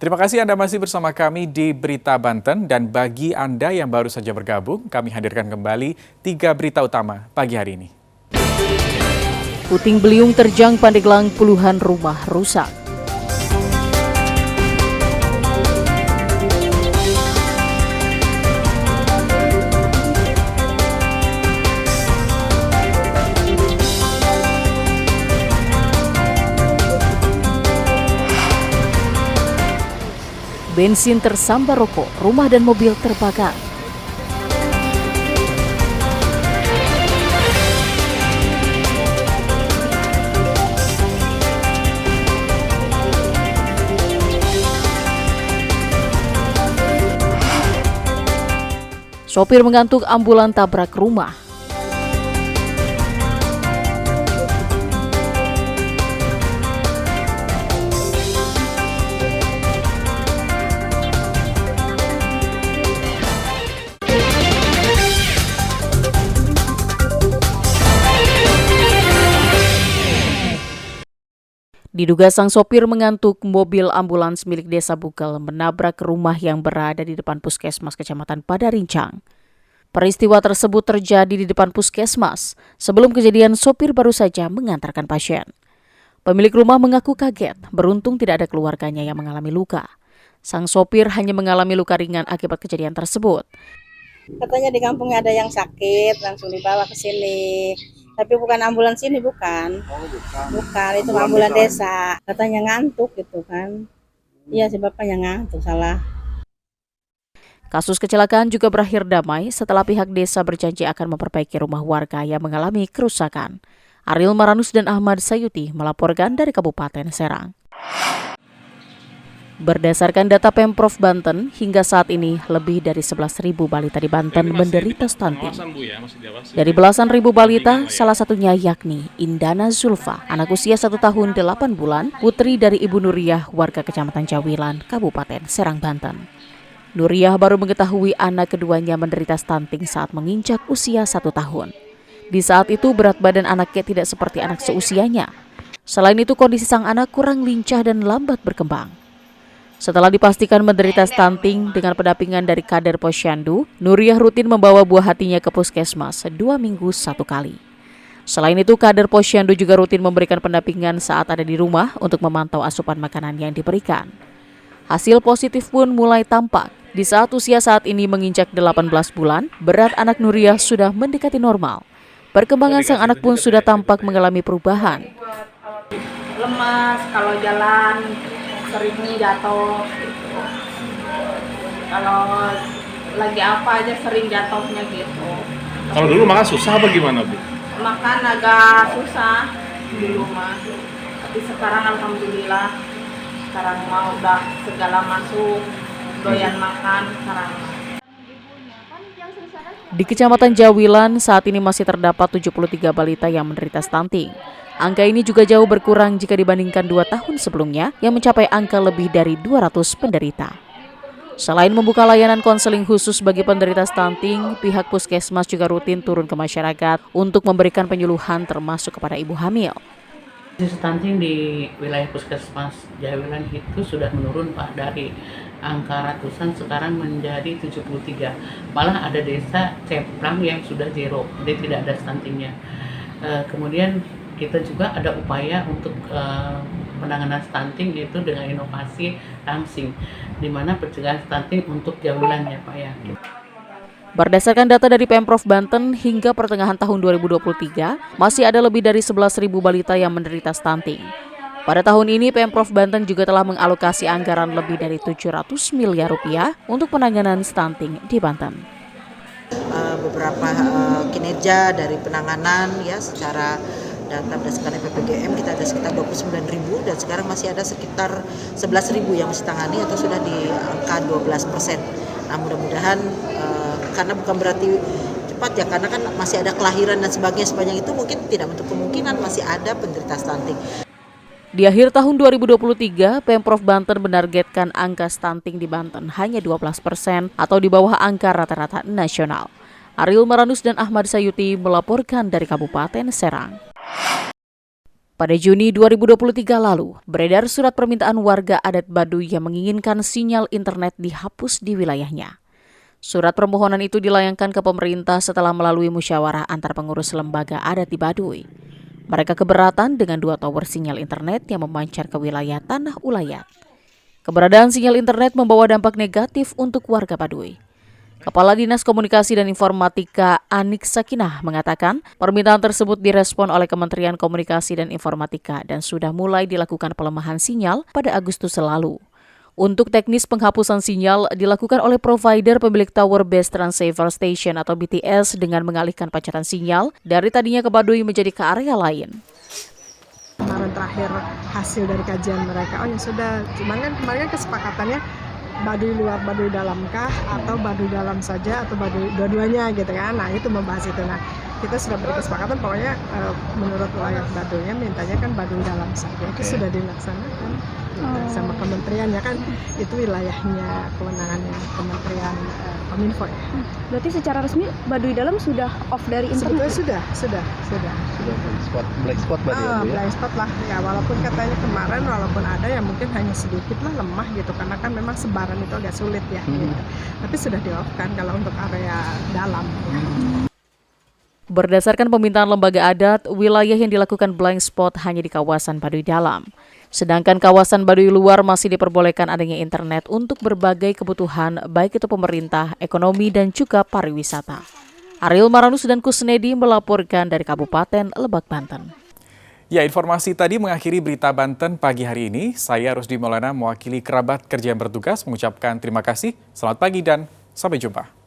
Terima kasih Anda masih bersama kami di Berita Banten, dan bagi Anda yang baru saja bergabung, kami hadirkan kembali 3 berita utama pagi hari ini. Puting beliung terjang Pandeglang, puluhan rumah rusak. Bensin tersambar rokok, rumah dan mobil terbakar. Sopir mengantuk, ambulan tabrak rumah. Diduga sang sopir mengantuk, mobil ambulans milik Desa Bukel menabrak rumah yang berada di depan Puskesmas Kecamatan Padarincang. Peristiwa tersebut terjadi di depan Puskesmas. Sebelum kejadian, sopir baru saja mengantarkan pasien. Pemilik rumah mengaku kaget, beruntung tidak ada keluarganya yang mengalami luka. Sang sopir hanya mengalami luka ringan akibat kejadian tersebut. Katanya di kampungnya ada yang sakit, langsung dibawa ke sini. Tapi bukan ambulans ini, bukan. Oh, bukan. Bukan, itu ambulans desa. Katanya ngantuk gitu kan. Iya, si bapaknya ngantuk, salah. Kasus kecelakaan juga berakhir damai setelah pihak desa berjanji akan memperbaiki rumah warga yang mengalami kerusakan. Ariel Maranus dan Ahmad Sayuti melaporkan dari Kabupaten Serang. Berdasarkan data Pemprov Banten, hingga saat ini lebih dari 11.000 balita di Banten menderita stunting. Dari belasan ribu balita, salah satunya yakni Indana Zulfa, anak usia 1 tahun 8 bulan, putri dari Ibu Nuriyah, warga Kecamatan Jawilan, Kabupaten Serang, Banten. Nuriyah baru mengetahui anak keduanya menderita stunting saat menginjak usia 1 tahun. Di saat itu berat badan anaknya tidak seperti anak seusianya. Selain itu kondisi sang anak kurang lincah dan lambat berkembang. Setelah dipastikan menderita stunting dengan pendampingan dari Kader Posyandu, Nuriyah rutin membawa buah hatinya ke puskesmas 2 minggu 1 kali. Selain itu, Kader Posyandu juga rutin memberikan pendampingan saat ada di rumah untuk memantau asupan makanan yang diberikan. Hasil positif pun mulai tampak. Di saat usia saat ini menginjak 18 bulan, berat anak Nuriyah sudah mendekati normal. Perkembangan sang anak pun sudah tampak mengalami perubahan. Lemas, kalau jalan sering jatuh gitu. Kalau lagi apa aja sering jatuhnya gitu. Kalau dulu makan susah apa gimana, Bu? Makan agak susah di rumah. Tapi sekarang alhamdulillah, sekarang mah udah segala masuk, doyan makan sekarang. Di Kecamatan Jawilan saat ini masih terdapat 73 balita yang menderita stunting. Angka ini juga jauh berkurang jika dibandingkan 2 tahun sebelumnya yang mencapai angka lebih dari 200 penderita. Selain membuka layanan konseling khusus bagi penderita stunting, pihak puskesmas juga rutin turun ke masyarakat untuk memberikan penyuluhan termasuk kepada ibu hamil. Stunting di wilayah Puskesmas Jawilan itu sudah menurun, Pak, dari angka ratusan sekarang menjadi 73. Malah ada desa Ceplang yang sudah zero, jadi tidak ada stuntingnya. Kemudian kita juga ada upaya untuk penanganan stunting, yaitu dengan inovasi langsing, di mana pencegahan stunting untuk Jawilan ya, Pak, ya. Berdasarkan data dari Pemprov Banten, hingga pertengahan tahun 2023, masih ada lebih dari 11.000 balita yang menderita stunting. Pada tahun ini, Pemprov Banten juga telah mengalokasi anggaran lebih dari 700 miliar rupiah untuk penanganan stunting di Banten. Beberapa kinerja dari penanganan ya secara data berdasarkan PPGM kita ada sekitar 29.000 dan sekarang masih ada sekitar 11.000 yang mesti tangani atau sudah di angka 12%. Nah, mudah-mudahan karena bukan berarti cepat ya, karena kan masih ada kelahiran dan sebagainya, sepanjang itu mungkin tidak untuk kemungkinan masih ada penderita stunting. Di akhir tahun 2023, Pemprov Banten menargetkan angka stunting di Banten hanya 12% atau di bawah angka rata-rata nasional. Ariel Maranus dan Ahmad Sayuti melaporkan dari Kabupaten Serang. Pada Juni 2023 lalu, beredar surat permintaan warga adat Baduy yang menginginkan sinyal internet dihapus di wilayahnya. Surat permohonan itu dilayangkan ke pemerintah setelah melalui musyawarah antar pengurus lembaga adat di Baduy. Mereka keberatan dengan 2 tower sinyal internet yang memancar ke wilayah Tanah Ulayat. Keberadaan sinyal internet membawa dampak negatif untuk warga Baduy. Kepala Dinas Komunikasi dan Informatika Anik Sakinah mengatakan permintaan tersebut direspon oleh Kementerian Komunikasi dan Informatika dan sudah mulai dilakukan pelemahan sinyal pada Agustus lalu. Untuk teknis penghapusan sinyal dilakukan oleh provider pemilik Tower Base Transceiver Station atau BTS dengan mengalihkan pancaran sinyal dari tadinya ke Baduy menjadi ke area lain. Kemarin terakhir hasil dari kajian mereka, ya sudah, cuman kan kemarin kesepakatannya Baduy luar, Baduy dalam kah, atau Baduy dalam saja, atau Baduy dua-duanya gitu kan. Nah itu membahas itu. Nah kita sudah berkesepakatan pokoknya menurut wilayah Baduynya mintanya kan Baduy dalam saja. Itu sudah dilaksanakan sama kementerian ya kan. Itu wilayahnya, kewenangannya Kementerian Kominfo ya. Berarti secara resmi Baduy dalam sudah off dari internet? Sebetulnya sudah. Black spot berarti ya, Bu, ya? Black spot lah ya, walaupun katanya kemarin walaupun ada ya mungkin hanya sedikit lah, lemah gitu karena kan memang sebaran itu agak sulit ya gitu. Tapi sudah di-off-kan kalau untuk area dalam ya. Berdasarkan permintaan lembaga adat, wilayah yang dilakukan blind spot hanya di kawasan Baduy dalam. Sedangkan kawasan Baduy luar masih diperbolehkan adanya internet untuk berbagai kebutuhan baik itu pemerintah, ekonomi dan juga pariwisata. Ariel Maranus dan Kusnedi melaporkan dari Kabupaten Lebak, Banten. Ya, informasi tadi mengakhiri berita Banten pagi hari ini. Saya Rusdi Maulana mewakili kerabat kerja yang bertugas mengucapkan terima kasih, selamat pagi dan sampai jumpa.